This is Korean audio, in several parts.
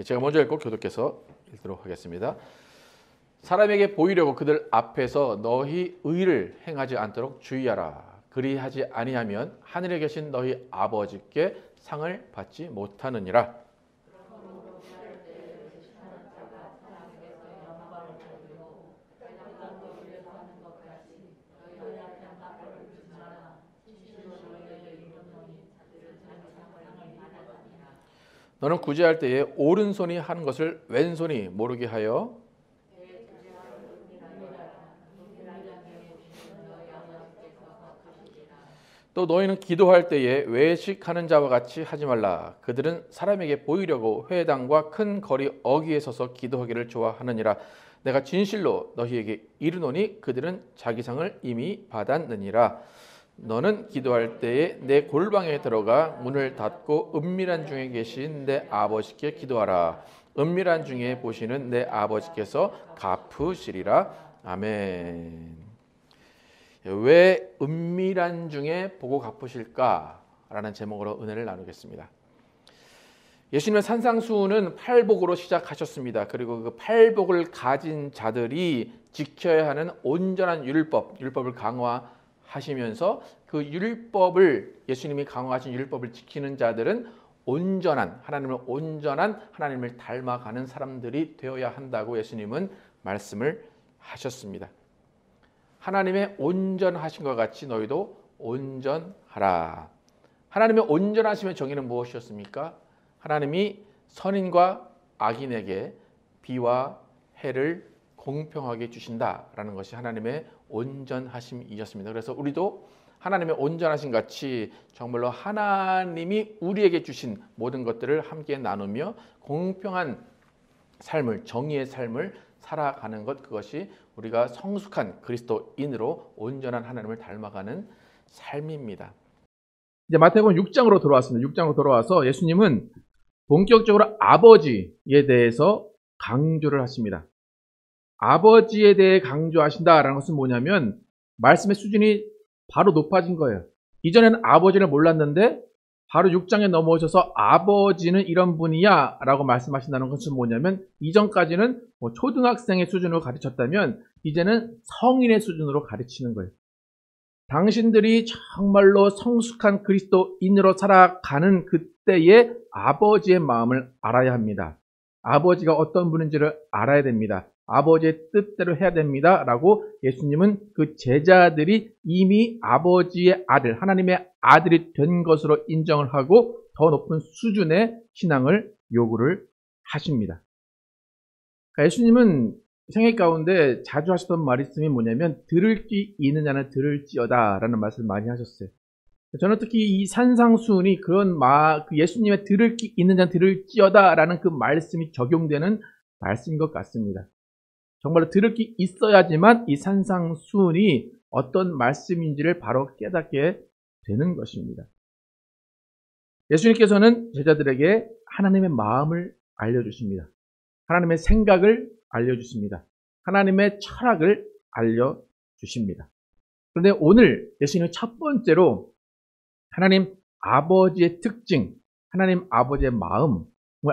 제가 먼저 읽고 교독해서 읽도록 하겠습니다. 사람에게 보이려고 그들 앞에서 너희 의를 행하지 않도록 주의하라. 그리하지 아니하면 하늘에 계신 너희 아버지께 상을 받지 못하느니라. 너는 구제할 때에 오른손이 하는 것을 왼손이 모르게 하여 또 너희는 기도할 때에 외식하는 자와 같이 하지 말라. 그들은 사람에게 보이려고 회당과 큰 거리 어귀에 서서 기도하기를 좋아하느니라. 내가 진실로 너희에게 이르노니 그들은 자기 상을 이미 받았느니라. 너는 기도할 때에 내 골방에 들어가 문을 닫고 은밀한 중에 계신 내 아버지께 기도하라. 은밀한 중에 보시는 내 아버지께서 갚으시리라. 아멘. 왜 은밀한 중에 보고 갚으실까라는 제목으로 은혜를 나누겠습니다. 예수님의 산상수훈은 팔복으로 시작하셨습니다. 그리고 그 팔복을 가진 자들이 지켜야 하는 온전한 율법을 강화하시면서 그 율법을 예수님이 강화하신 율법을 지키는 자들은 하나님을 닮아가는 사람들이 되어야 한다고 예수님은 말씀을 하셨습니다. 하나님의 온전하신 것 같이 너희도 온전하라. 하나님의 온전하심의 정의는 무엇이었습니까? 하나님이 선인과 악인에게 비와 해를 공평하게 주신다라는 것이 하나님의 온전하심이었습니다. 그래서 우리도 하나님의 온전하심 같이 정말로 하나님이 우리에게 주신 모든 것들을 함께 나누며 공평한 삶을, 정의의 삶을 살아가는 것, 그것이 우리가 성숙한 그리스도인으로 온전한 하나님을 닮아가는 삶입니다. 이제 마태복음 6장으로 돌아왔습니다. 6장으로 돌아와서 예수님은 본격적으로 아버지에 대해서 강조를 하십니다. 아버지에 대해 강조하신다라는 것은 뭐냐면 말씀의 수준이 바로 높아진 거예요. 이전에는 아버지를 몰랐는데 바로 6장에 넘어오셔서 아버지는 이런 분이야 라고 말씀하신다는 것은 뭐냐면 이전까지는 초등학생의 수준으로 가르쳤다면 이제는 성인의 수준으로 가르치는 거예요. 당신들이 정말로 성숙한 그리스도인으로 살아가는 그때의 아버지의 마음을 알아야 합니다. 아버지가 어떤 분인지를 알아야 됩니다. 아버지의 뜻대로 해야 됩니다. 라고 예수님은 그 제자들이 이미 아버지의 아들, 하나님의 아들이 된 것으로 인정을 하고 더 높은 수준의 신앙을 요구를 하십니다. 그러니까 예수님은 생애 가운데 자주 하셨던 말씀이 뭐냐면 들을 귀 있는 자는 들을지어다 라는 말씀을 많이 하셨어요. 저는 특히 이 산상수훈이 그런 예수님의 들을 귀 있는 자는 들을지어다 라는 그 말씀이 적용되는 말씀인 것 같습니다. 정말로 들을 귀 있어야지만 이 산상수훈이 어떤 말씀인지를 바로 깨닫게 되는 것입니다. 예수님께서는 제자들에게 하나님의 마음을 알려주십니다. 하나님의 생각을 알려주십니다. 하나님의 철학을 알려주십니다. 그런데 오늘 예수님은 첫 번째로 하나님 아버지의 특징, 하나님 아버지의 마음을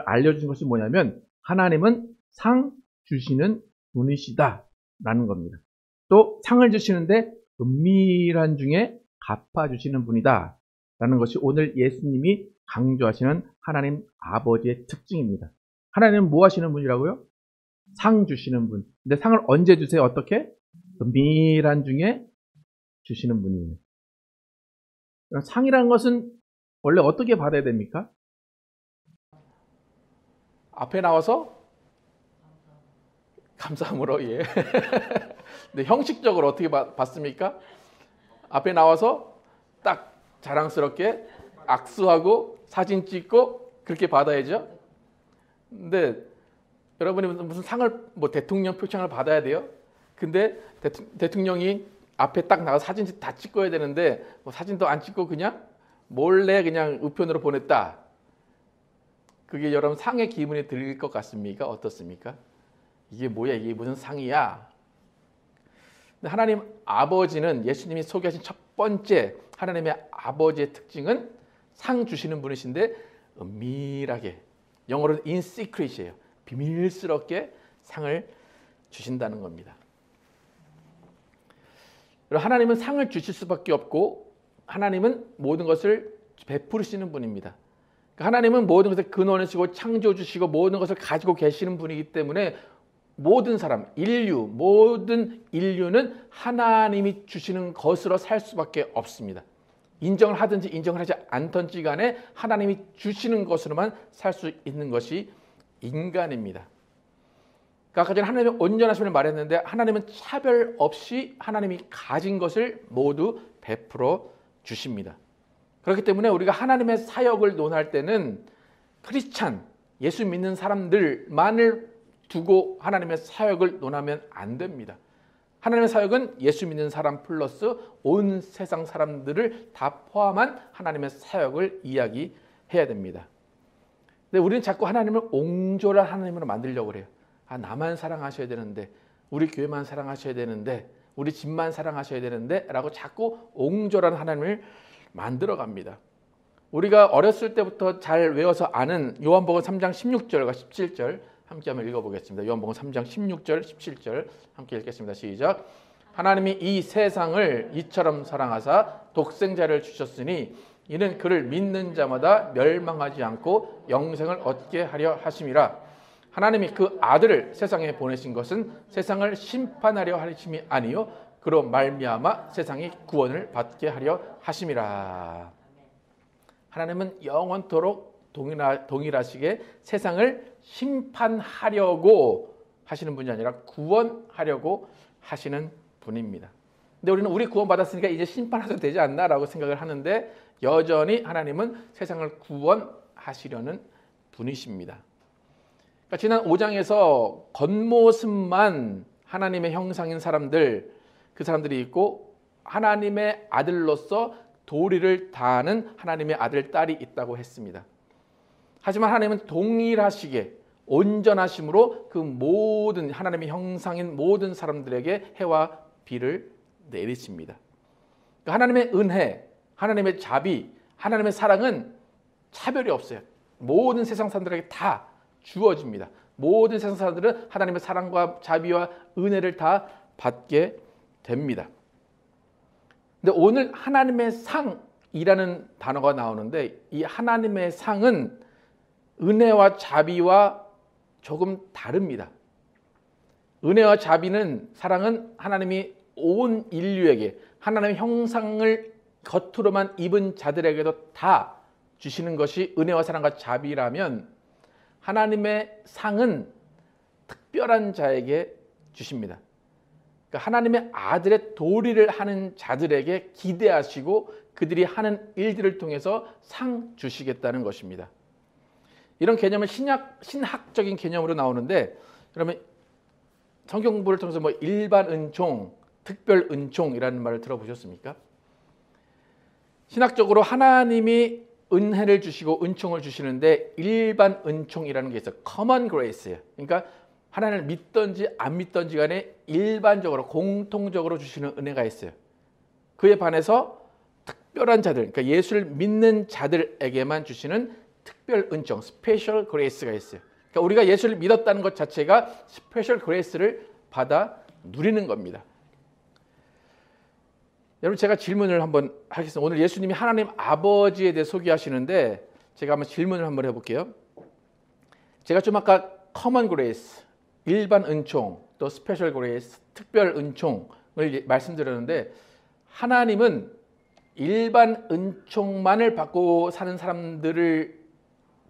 알려주신 것이 뭐냐면 하나님은 상 주시는 분이시다 라는 겁니다. 또 상을 주시는데 은밀한 중에 갚아주시는 분이다 라는 것이 오늘 예수님이 강조하시는 하나님 아버지의 특징입니다. 하나님은 뭐 하시는 분이라고요? 상 주시는 분. 근데 상을 언제 주세요? 어떻게? 은밀한 중에 주시는 분이에요. 상이라는 것은 원래 어떻게 받아야 됩니까? 앞에 나와서 감사함으로, 예. 근데 형식적으로 어떻게 받습니까? 앞에 나와서 딱 자랑스럽게 악수하고 사진 찍고 그렇게 받아야죠. 근데 여러분이 무슨 상을, 대통령 표창을 받아야 돼요? 근데 대통령이 앞에 딱 나가서 사진 다 찍어야 되는데 사진도 안 찍고 그냥 몰래 그냥 우편으로 보냈다. 그게 여러분 상의 기분이 들 것 같습니까? 어떻습니까? 이게 뭐야? 이게 무슨 상이야? 근데 하나님 아버지는 예수님이 소개하신 첫 번째 하나님의 아버지의 특징은 상 주시는 분이신데 은밀하게 영어로는 in secret이에요. 비밀스럽게 상을 주신다는 겁니다. 하나님은 상을 주실 수밖에 없고 하나님은 모든 것을 베푸시는 분입니다. 하나님은 모든 것을 근원이시고 창조주시고 모든 것을 가지고 계시는 분이기 때문에 모든 사람, 모든 인류는 하나님이 주시는 것으로 살 수밖에 없습니다. 인정을 하든지 인정을 하지 않든지 간에 하나님이 주시는 것으로만 살 수 있는 것이 인간입니다. 아까 전에 하나님의 온전하심을 말했는데 하나님은 차별 없이 하나님이 가진 것을 모두 베풀어 주십니다. 그렇기 때문에 우리가 하나님의 사역을 논할 때는 크리스찬, 예수 믿는 사람들만을 두고 하나님의 사역을 논하면 안 됩니다. 하나님의 사역은 예수 믿는 사람 플러스 온 세상 사람들을 다 포함한 하나님의 사역을 이야기해야 됩니다. 근데 우리는 자꾸 하나님을 옹졸한 하나님으로 만들려고 그래요. 나만 사랑하셔야 되는데, 우리 교회만 사랑하셔야 되는데, 우리 집만 사랑하셔야 되는데 라고 자꾸 옹졸한 하나님을 만들어갑니다. 우리가 어렸을 때부터 잘 외워서 아는 요한복음 3장 16절과 17절 함께 한번 읽어보겠습니다. 요한복음 3장 16절 17절 함께 읽겠습니다. 시작. 하나님이 이 세상을 이처럼 사랑하사 독생자를 주셨으니 이는 그를 믿는 자마다 멸망하지 않고 영생을 얻게 하려 하심이라. 하나님이 그 아들을 세상에 보내신 것은 세상을 심판하려 하심이 아니요 그로 말미암아 세상이 구원을 받게 하려 하심이라. 하나님은 영원토록 동일하시게 세상을 심판하려고 하시는 분이 아니라 구원하려고 하시는 분입니다. 근데 우리는 우리 구원 받았으니까 이제 심판하셔도 되지 않나라고 생각을 하는데 여전히 하나님은 세상을 구원하시려는 분이십니다. 그러니까 지난 5장에서 겉모습만 하나님의 형상인 사람들, 그 사람들이 있고 하나님의 아들로서 도리를 다하는 하나님의 아들, 딸이 있다고 했습니다. 하지만 하나님은 동일하시게 온전하심으로 그 모든 하나님의 형상인 모든 사람들에게 해와 비를 내리십니다. 그러니까 하나님의 은혜, 하나님의 자비, 하나님의 사랑은 차별이 없어요. 모든 세상 사람들에게 다 주어집니다. 모든 세상 사람들은 하나님의 사랑과 자비와 은혜를 다 받게 됩니다. 근데 오늘 하나님의 상이라는 단어가 나오는데 이 하나님의 상은 은혜와 자비와 조금 다릅니다. 은혜와 자비는 사랑은 하나님이 온 인류에게 하나님의 형상을 겉으로만 입은 자들에게도 다 주시는 것이 은혜와 사랑과 자비라면 하나님의 상은 특별한 자에게 주십니다. 그러니까 하나님의 아들의 도리를 하는 자들에게 기대하시고 그들이 하는 일들을 통해서 상 주시겠다는 것입니다. 이런 개념은 신학적인 개념으로 나오는데 그러면 성경 공부를 통해서 뭐 일반 은총, 특별 은총이라는 말을 들어보셨습니까? 신학적으로 하나님이 은혜를 주시고 은총을 주시는데 일반 은총이라는 게 있어요. common grace예요. 그러니까 하나님을 믿든지 안 믿든지 간에 일반적으로 공통적으로 주시는 은혜가 있어요. 그에 반해서 특별한 자들, 그러니까 예수를 믿는 자들에게만 주시는 특별 은총, 스페셜 그레이스가 있어요. 그러니까 우리가 예수를 믿었다는 것 자체가 스페셜 그레이스를 받아 누리는 겁니다. 여러분 제가 질문을 한번 하겠습니다. 오늘 예수님이 하나님 아버지에 대해 소개하시는데 제가 한번 질문을 한번 해볼게요. 제가 좀 아까 커먼 그레이스, 일반 은총, 또 스페셜 그레이스, 특별 은총을 말씀드렸는데 하나님은 일반 은총만을 받고 사는 사람들을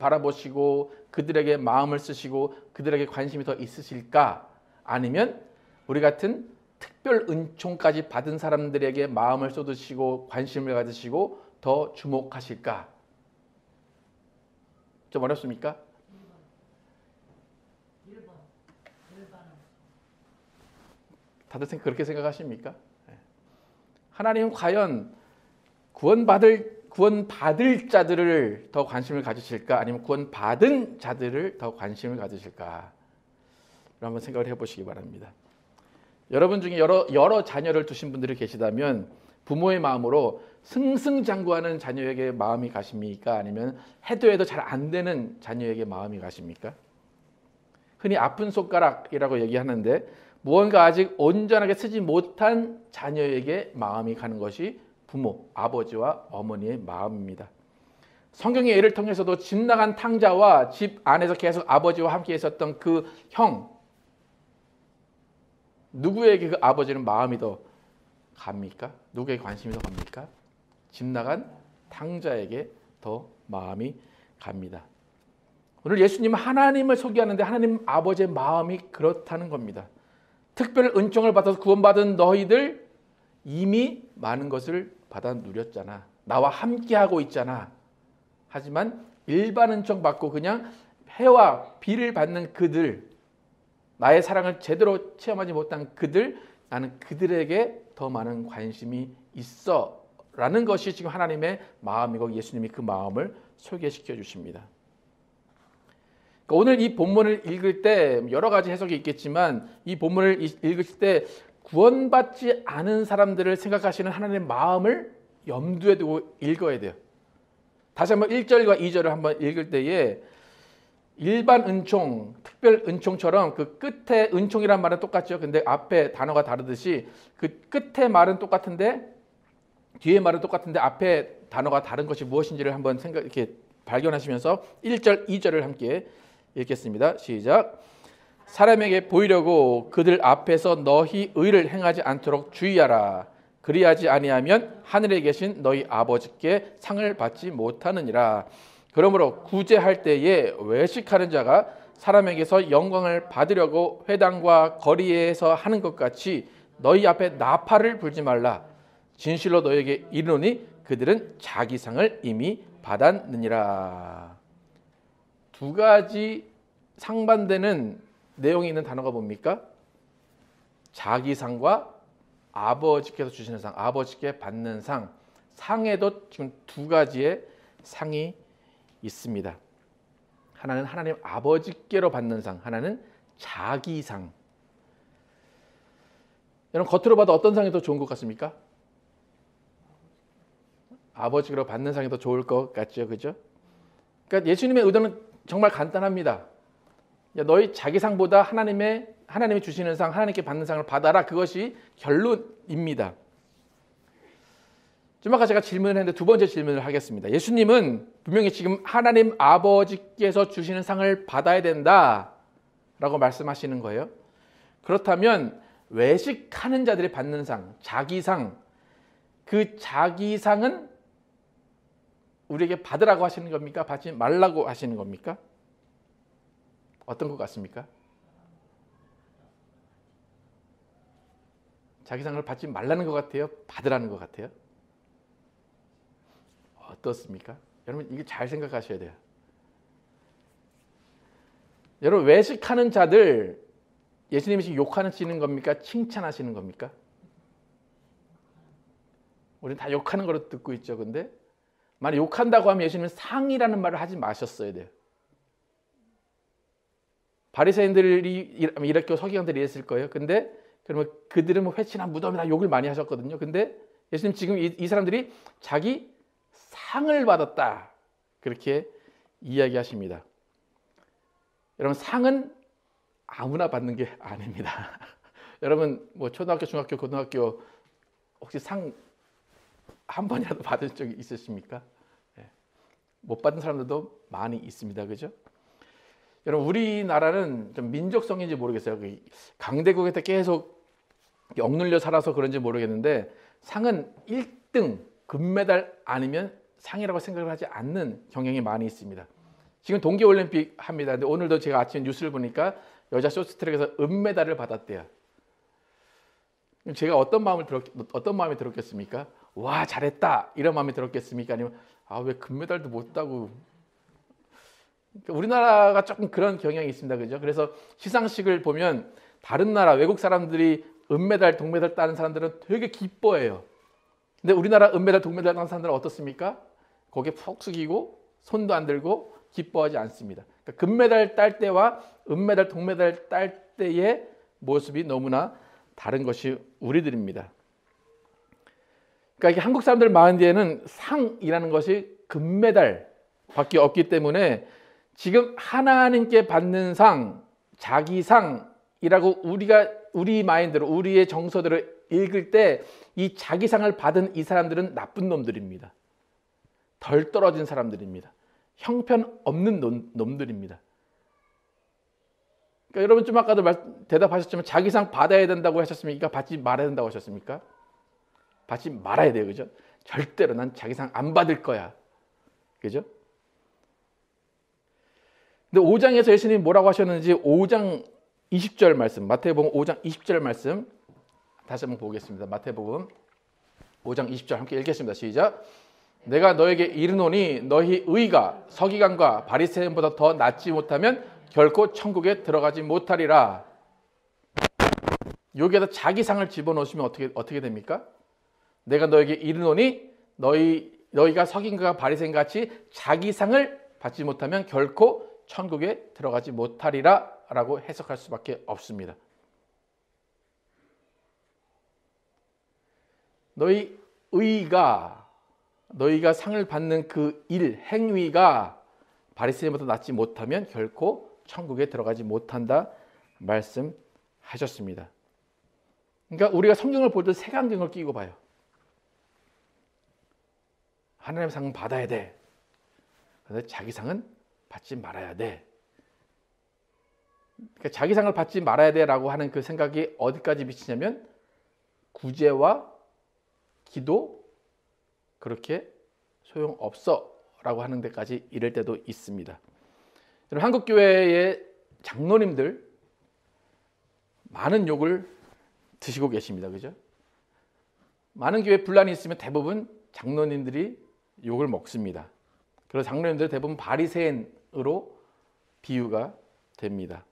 바라보시고 그들에게 마음을 쓰시고 그들에게 관심이 더 있으실까? 아니면 우리 같은 특별 은총까지 받은 사람들에게 마음을 쏟으시고 관심을 가지시고 더 주목하실까? 좀 어렵습니까? 다들 그렇게 생각하십니까? 하나님은 과연 구원받을 자들을 더 관심을 가지실까? 아니면 구원받은 자들을 더 관심을 가지실까? 한번 생각을 해보시기 바랍니다. 여러분 중에 여러 자녀를 두신 분들이 계시다면 부모의 마음으로 승승장구하는 자녀에게 마음이 가십니까? 아니면 해도 해도 잘 안 되는 자녀에게 마음이 가십니까? 흔히 아픈 손가락이라고 얘기하는데 무언가 아직 온전하게 쓰지 못한 자녀에게 마음이 가는 것이 부모, 아버지와 어머니의 마음입니다. 성경의 예를 통해서도 집 나간 탕자와 집 안에서 계속 아버지와 함께 있었던 그 형, 누구에게 그 아버지는 마음이 더 갑니까? 누구에게 관심이 더 갑니까? 집 나간 탕자에게 더 마음이 갑니다. 오늘 예수님은 하나님을 소개하는데 하나님 아버지의 마음이 그렇다는 겁니다. 특별 은총을 받아서 구원받은 너희들 이미 많은 것을 받아 누렸잖아. 나와 함께하고 있잖아. 하지만 일반 은총 받고 그냥 해와 비를 받는 그들, 나의 사랑을 제대로 체험하지 못한 그들, 나는 그들에게 더 많은 관심이 있어 라는 것이 지금 하나님의 마음이고 예수님이 그 마음을 소개시켜 주십니다. 오늘 이 본문을 읽을 때 여러 가지 해석이 있겠지만 이 본문을 읽을 때 구원받지 않은 사람들을 생각하시는 하나님의 마음을 염두에 두고 읽어야 돼요. 다시 한번 1절과 2절을 한번 읽을 때에 일반 은총, 특별 은총처럼 그 끝에 은총이란 말은 똑같죠. 근데 앞에 단어가 다르듯이 그 끝에 말은 똑같은데 뒤에 말은 똑같은데 앞에 단어가 다른 것이 무엇인지를 한번 이렇게 발견하시면서 1절, 2절을 함께 읽겠습니다. 시작. 사람에게 보이려고 그들 앞에서 너희 의를 행하지 않도록 주의하라. 그리하지 아니하면 하늘에 계신 너희 아버지께 상을 받지 못하느니라. 그러므로 구제할 때에 외식하는 자가 사람에게서 영광을 받으려고 회당과 거리에서 하는 것 같이 너희 앞에 나팔을 불지 말라. 진실로 너희에게 이르노니 그들은 자기 상을 이미 받았느니라. 두 가지 상반되는 내용이 있는 단어가 뭡니까? 자기 상과 아버지께서 주시는 상, 아버지께 받는 상. 상에도 지금 두 가지의 상이 있습니다. 하나는 하나님 아버지께로 받는 상, 하나는 자기 상. 여러분 겉으로 봐도 어떤 상이 더 좋은 것 같습니까? 아버지께로 받는 상이 더 좋을 것 같죠, 그죠? 그러니까 예수님의 의도는 정말 간단합니다. 야, 너희 자기 상보다 하나님이 주시는 상, 하나님께 받는 상을 받아라. 그것이 결론입니다. 좀 아까 제가 질문을 했는데 두 번째 질문을 하겠습니다. 예수님은 분명히 지금 하나님 아버지께서 주시는 상을 받아야 된다라고 말씀하시는 거예요. 그렇다면 외식하는 자들이 받는 상, 자기 상, 그 자기 상은 우리에게 받으라고 하시는 겁니까? 받지 말라고 하시는 겁니까? 어떤 것 같습니까? 자기 상을 받지 말라는 것 같아요? 받으라는 것 같아요? 어떻습니까? 여러분 이게 잘 생각하셔야 돼요. 여러분 외식하는 자들 예수님이 지금 욕하시는 겁니까? 칭찬하시는 겁니까? 우리는 다 욕하는 거로 듣고 있죠. 근데 만약 욕한다고 하면 예수님은 상이라는 말을 하지 마셨어야 돼요. 바리새인들이 이렇게 서기관들이 했을 거예요. 근데 그러면 그들은 뭐 회치나 무덤이나 욕을 많이 하셨거든요. 근데 예수님 지금 이 사람들이 자기 상을 받았다. 그렇게 이야기하십니다. 여러분 상은 아무나 받는 게 아닙니다. 여러분 뭐 초등학교, 중학교, 고등학교 혹시 상 한 번이라도 받은 적이 있으십니까? 네. 못 받은 사람들도 많이 있습니다. 그죠? 여러분 우리나라는 좀 민족성인지 모르겠어요. 강대국에 계속 억눌려 살아서 그런지 모르겠는데 상은 1등 금메달 아니면 상이라고 생각을 하지 않는 경향이 많이 있습니다. 지금 동계올림픽 합니다. 근데 오늘도 제가 아침에 뉴스를 보니까 여자 쇼트트랙에서 은메달을 받았대요. 제가 어떤 마음이 들었겠습니까? 와 잘했다 이런 마음이 들었겠습니까? 아니면 왜 금메달도 못 따고. 그러니까 우리나라가 조금 그런 경향이 있습니다. 그죠? 그래서 시상식을 보면 다른 나라 외국 사람들이 은메달, 동메달 따는 사람들은 되게 기뻐해요. 근데 우리나라 은메달, 동메달 따는 사람들은 어떻습니까? 고개 푹 숙이고 손도 안 들고 기뻐하지 않습니다. 그러니까 금메달 딸 때와 은메달, 동메달 딸 때의 모습이 너무나 다른 것이 우리들입니다. 그러니까 이게 한국 사람들 마인드에는 상이라는 것이 금메달밖에 없기 때문에 지금 하나님께 받는 상, 자기 상이라고 우리 마인드로 우리의 정서대로 읽을 때 이 자기 상을 받은 이 사람들은 나쁜 놈들입니다. 덜 떨어진 사람들입니다. 형편없는 놈들입니다. 그러니까 여러분 좀 아까도 대답하셨지만 자기 상 받아야 된다고 하셨습니까? 받지 말아야 된다고 하셨습니까? 받지 말아야 돼요. 그죠? 절대로 난 자기 상 안 받을 거야. 그죠? 근데 5장에서 예수님이 뭐라고 하셨는지 5장 20절 말씀, 마태복음 5장 20절 말씀 다시 한번 보겠습니다. 마태복음 5장 20절 함께 읽겠습니다. 시작. 내가 너에게 이르노니 너희 의가 서기관과 바리새인보다 더 낫지 못하면 결코 천국에 들어가지 못하리라. 여기에다 자기 상을 집어넣으시면 어떻게 됩니까? 내가 너에게 이르노니 너희가 서기관과 바리새인 같이 자기 상을 받지 못하면 결코 천국에 들어가지 못하리라 라고 해석할 수밖에 없습니다. 너희가 상을 받는 그 행위가 바리새인보다 낫지 못하면 결코 천국에 들어가지 못한다 말씀하셨습니다. 그러니까 우리가 성경을 볼 때 색안경을 끼고 봐요. 하나님의 상은 받아야 돼. 그런데 자기 상은 받지 말아야 돼. 그러니까 자기 상을 받지 말아야 돼라고 하는 그 생각이 어디까지 미치냐면 구제와 기도 그렇게 소용없어라고 하는 데까지 이를 때도 있습니다. 한국 교회의 장로님들 많은 욕을 드시고 계십니다. 그죠? 많은 교회 분란이 있으면 대부분 장로님들이 욕을 먹습니다. 그래서 장로님들 대부분 바리새인으로 비유가 됩니다.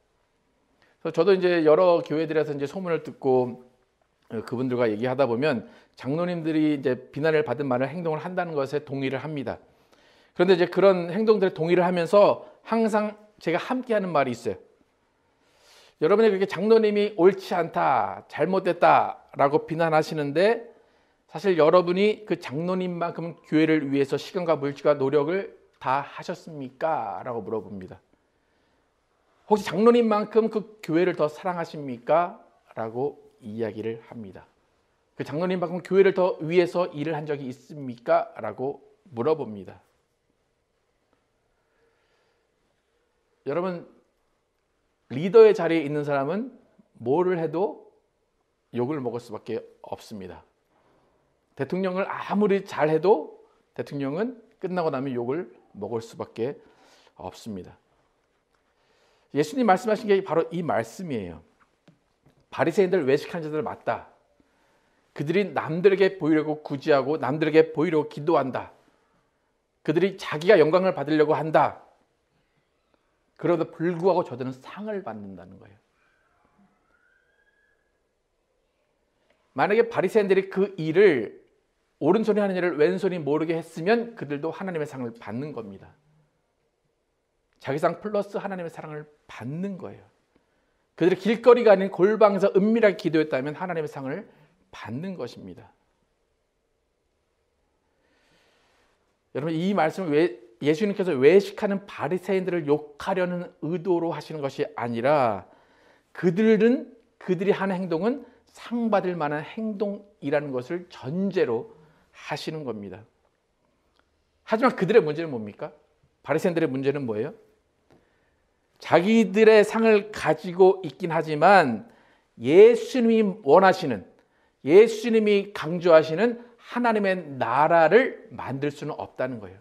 그래서 저도 이제 여러 교회들에서 이제 소문을 듣고 그분들과 얘기하다 보면 장로님들이 이제 비난을 받은 많은 행동을 한다는 것에 동의를 합니다. 그런데 이제 그런 행동들에 동의를 하면서 항상 제가 함께 하는 말이 있어요. 여러분이 그렇게 장로님이 옳지 않다, 잘못됐다라고 비난하시는데 사실 여러분이 그 장로님만큼 교회를 위해서 시간과 물질과 노력을 다 하셨습니까? 라고 물어봅니다. 혹시 장로님만큼 그 교회를 더 사랑하십니까? 라고 이야기를 합니다. 그 장로님만큼 교회를 더 위해서 일을 한 적이 있습니까? 라고 물어봅니다. 여러분, 리더의 자리에 있는 사람은 뭐를 해도 욕을 먹을 수밖에 없습니다. 대통령을 아무리 잘해도 대통령은 끝나고 나면 욕을 먹을 수밖에 없습니다. 예수님 말씀하신 게 바로 이 말씀이에요. 바리새인들 외식하는 자들 맞다. 그들이 남들에게 보이려고 구제하고 남들에게 보이려고 기도한다. 그들이 자기가 영광을 받으려고 한다. 그러다 불구하고 저들은 상을 받는다는 거예요. 만약에 바리새인들이 그 일을 오른손이 하는 일을 왼손이 모르게 했으면 그들도 하나님의 상을 받는 겁니다. 자기 상 플러스 하나님의 사랑을 받는 거예요. 그들이 길거리가 아닌 골방에서 은밀하게 기도했다면 하나님의 상을 받는 것입니다. 여러분, 이 말씀을 예수님께서 외식하는 바리새인들을 욕하려는 의도로 하시는 것이 아니라 그들이 하는 행동은 상 받을 만한 행동이라는 것을 전제로 하시는 겁니다. 하지만 그들의 문제는 뭡니까? 바리새인들의 문제는 뭐예요? 자기들의 상을 가지고 있긴 하지만 예수님이 원하시는, 예수님이 강조하시는 하나님의 나라를 만들 수는 없다는 거예요.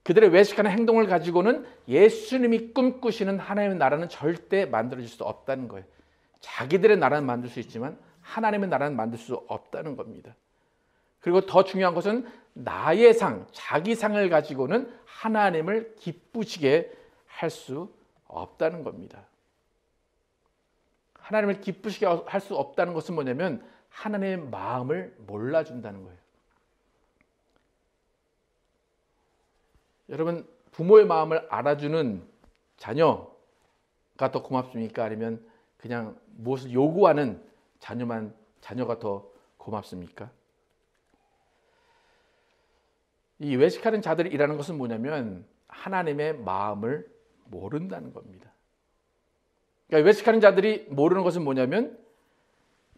그들의 외식하는 행동을 가지고는 예수님이 꿈꾸시는 하나님의 나라는 절대 만들어질 수 없다는 거예요. 자기들의 나라는 만들 수 있지만 하나님의 나라는 만들 수 없다는 겁니다. 그리고 더 중요한 것은 나의 상, 자기 상을 가지고는 하나님을 기쁘시게 할 수 없다는 겁니다. 하나님을 기쁘시게 할 수 없다는 것은 뭐냐면 하나님의 마음을 몰라준다는 거예요. 여러분, 부모의 마음을 알아주는 자녀가 더 고맙습니까? 아니면 그냥 무엇을 요구하는 자녀가 더 고맙습니까? 이 외식하는 자들이라는 것은 뭐냐면 하나님의 마음을 모른다는 겁니다. 그러니까 외식하는 자들이 모르는 것은 뭐냐면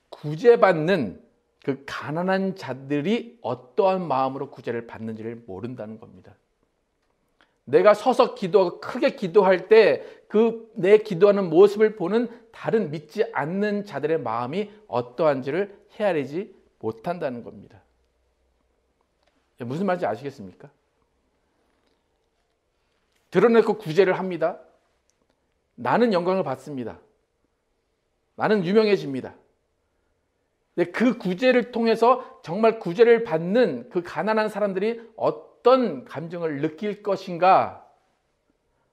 구제받는 그 가난한 자들이 어떠한 마음으로 구제를 받는지를 모른다는 겁니다. 내가 서서 기도하고 크게 기도할 때 그 내 기도하는 모습을 보는 다른 믿지 않는 자들의 마음이 어떠한지를 헤아리지 못한다는 겁니다. 무슨 말인지 아시겠습니까? 드러내고 구제를 합니다. 나는 영광을 받습니다. 나는 유명해집니다. 근데 그 구제를 통해서 정말 구제를 받는 그 가난한 사람들이 어떤 감정을 느낄 것인가?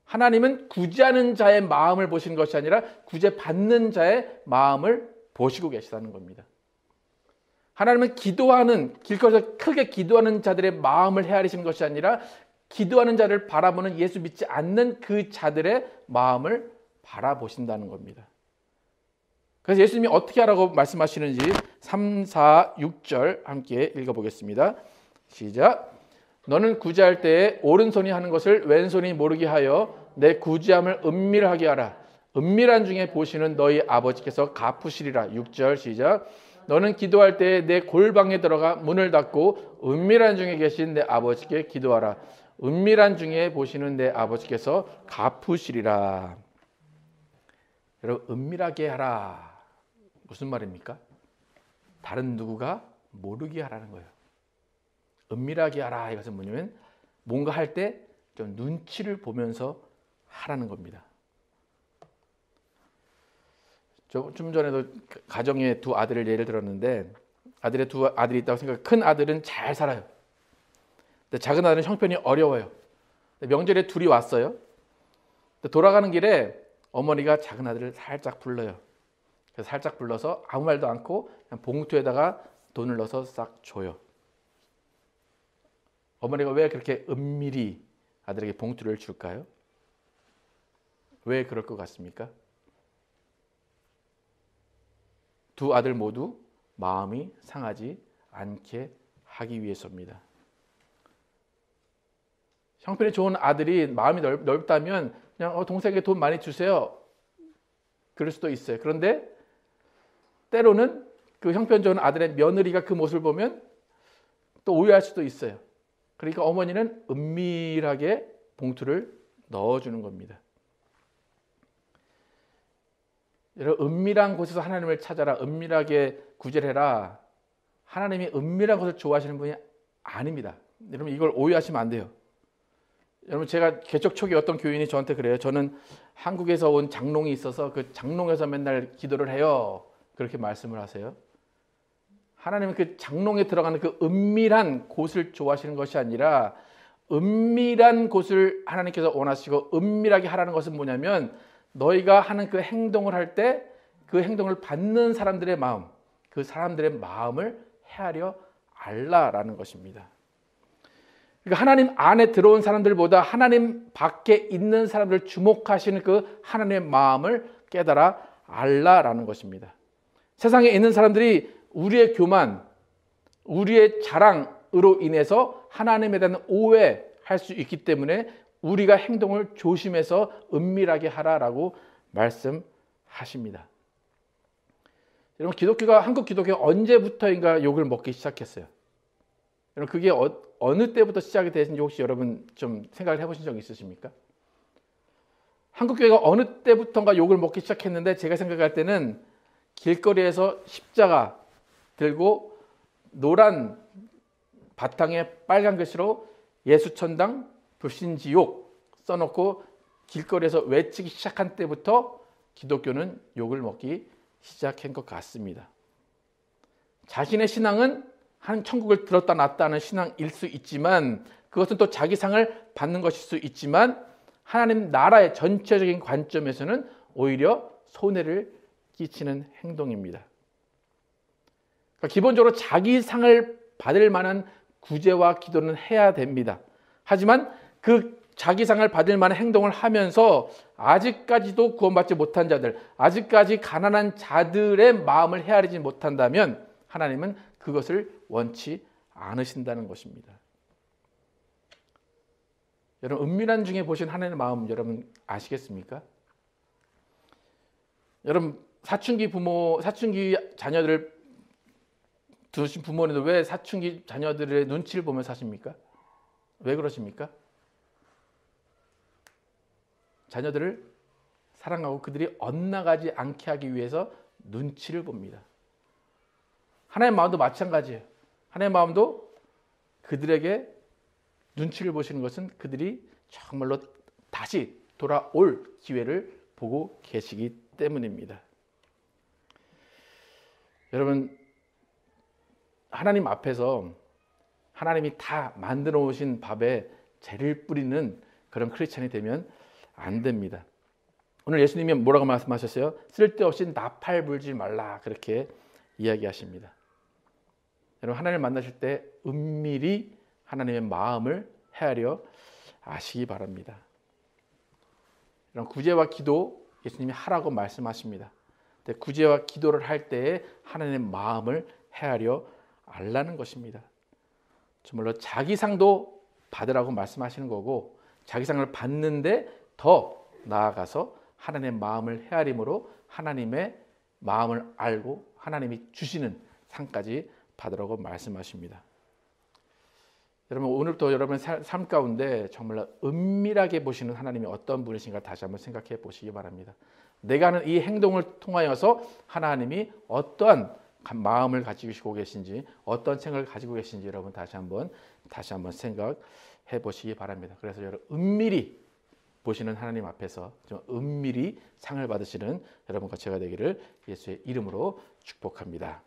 하나님은 구제하는 자의 마음을 보시는 것이 아니라 구제받는 자의 마음을 보시고 계시다는 겁니다. 하나님은 기도하는, 길거리에서 크게 기도하는 자들의 마음을 헤아리시는 것이 아니라 기도하는 자를 바라보는 예수 믿지 않는 그 자들의 마음을 바라보신다는 겁니다. 그래서 예수님이 어떻게 하라고 말씀하시는지 3, 4, 6절 함께 읽어보겠습니다. 시작. 너는 구제할 때에 오른손이 하는 것을 왼손이 모르게 하여 내 구제함을 은밀하게 하라. 은밀한 중에 보시는 너희 아버지께서 갚으시리라. 6절 시작. 너는 기도할 때에 내 골방에 들어가 문을 닫고 은밀한 중에 계신 내 아버지께 기도하라. 은밀한 중에 보시는 내 아버지께서 갚으시리라. 여러분, 은밀하게 하라. 무슨 말입니까? 다른 누구가 모르게 하라는 거예요. 은밀하게 하라. 이것은 뭐냐면 뭔가 할 때 좀 눈치를 보면서 하라는 겁니다. 좀 전에도 가정에 두 아들을 예를 들었는데 아들의 두 아들이 있다고 생각해. 큰 아들은 잘 살아요. 근데 작은 아들은 형편이 어려워요. 명절에 둘이 왔어요. 돌아가는 길에 어머니가 작은 아들을 살짝 불러요. 그래서 살짝 불러서 아무 말도 않고 그냥 봉투에다가 돈을 넣어서 싹 줘요. 어머니가 왜 그렇게 은밀히 아들에게 봉투를 줄까요? 왜 그럴 것 같습니까? 두 아들 모두 마음이 상하지 않게 하기 위해서입니다. 형편이 좋은 아들이 마음이 넓다면 그냥 동생에게 돈 많이 주세요. 그럴 수도 있어요. 그런데 때로는 그 형편 좋은 아들의 며느리가 그 모습을 보면 또 오해할 수도 있어요. 그러니까 어머니는 은밀하게 봉투를 넣어주는 겁니다. 여러분, 은밀한 곳에서 하나님을 찾아라. 은밀하게 구제를 해라. 하나님이 은밀한 것을 좋아하시는 분이 아닙니다. 여러분, 이걸 오해하시면 안 돼요. 여러분, 제가 개척 초기 어떤 교인이 저한테 그래요. 저는 한국에서 온 장롱이 있어서 그 장롱에서 맨날 기도를 해요. 그렇게 말씀을 하세요. 하나님은 그 장롱에 들어가는 그 은밀한 곳을 좋아하시는 것이 아니라 은밀한 곳을 하나님께서 원하시고 은밀하게 하라는 것은 뭐냐면 너희가 하는 그 행동을 할 때 그 행동을 받는 사람들의 마음, 그 사람들의 마음을 헤아려 알라라는 것입니다. 그러니까 하나님 안에 들어온 사람들보다 하나님 밖에 있는 사람들을 주목하시는 그 하나님의 마음을 깨달아 알라라는 것입니다. 세상에 있는 사람들이 우리의 교만, 우리의 자랑으로 인해서 하나님에 대한 오해할 수 있기 때문에 우리가 행동을 조심해서 은밀하게 하라라고 말씀하십니다. 여러분, 기독교가, 한국 기독교가 언제부터인가 욕을 먹기 시작했어요? 여러분, 그게 어느 때부터 시작이 되는지 혹시 여러분 좀 생각을 해보신 적 있으십니까? 한국 교회가 어느 때부터인가 욕을 먹기 시작했는데 제가 생각할 때는 길거리에서 십자가 들고 노란 바탕에 빨간 글씨로 예수천당 불신지옥 써놓고 길거리에서 외치기 시작한 때부터 기독교는 욕을 먹기 시작한 것 같습니다. 자신의 신앙은 한 천국을 들었다 놨다는 신앙일 수 있지만 그것은 또 자기 상을 받는 것일 수 있지만 하나님 나라의 전체적인 관점에서는 오히려 손해를 끼치는 행동입니다. 그러니까 기본적으로 자기 상을 받을 만한 구제와 기도는 해야 됩니다. 하지만 그 자기 상을 받을 만한 행동을 하면서 아직까지도 구원받지 못한 자들, 아직까지 가난한 자들의 마음을 헤아리지 못한다면 하나님은 그것을 원치 않으신다는 것입니다. 여러분 은밀한 중에 보신 하나님의 마음 여러분 아시겠습니까? 여러분 사춘기 자녀들을 두신 부모님들 왜 사춘기 자녀들의 눈치를 보며 사십니까? 왜 그러십니까? 자녀들을 사랑하고 그들이 엇나가지 않게 하기 위해서 눈치를 봅니다. 하나님의 마음도 마찬가지예요. 하나님의 마음도 그들에게 눈치를 보시는 것은 그들이 정말로 다시 돌아올 기회를 보고 계시기 때문입니다. 여러분 하나님 앞에서 하나님이 다 만들어 오신 밥에 재를 뿌리는 그런 크리스찬이 되면 안 됩니다. 오늘 예수님이 뭐라고 말씀하셨어요? 쓸데없이 나팔 불지 말라 그렇게 이야기하십니다. 여러분 하나님을 만나실 때 은밀히 하나님의 마음을 헤아려 아시기 바랍니다. 이런 구제와 기도 예수님이 하라고 말씀하십니다. 근데 구제와 기도를 할 때에 하나님의 마음을 헤아려 알라는 것입니다. 정말로 자기상도 받으라고 말씀하시는 거고 자기상을 받는데 더 나아가서 하나님의 마음을 헤아림으로 하나님의 마음을 알고 하나님이 주시는 상까지 받으라고 말씀하십니다. 여러분 오늘부터 여러분의 삶 가운데 정말 은밀하게 보시는 하나님이 어떤 분이신가 다시 한번 생각해 보시기 바랍니다. 내가 하는 이 행동을 통하여서 하나님이 어떠한 마음을 가지고 계신지 어떤 생각을 가지고 계신지 여러분 다시 한번 생각해 보시기 바랍니다. 그래서 여러분 은밀히 보시는 하나님 앞에서 좀 은밀히 상을 받으시는 여러분과 제가 되기를 예수의 이름으로 축복합니다.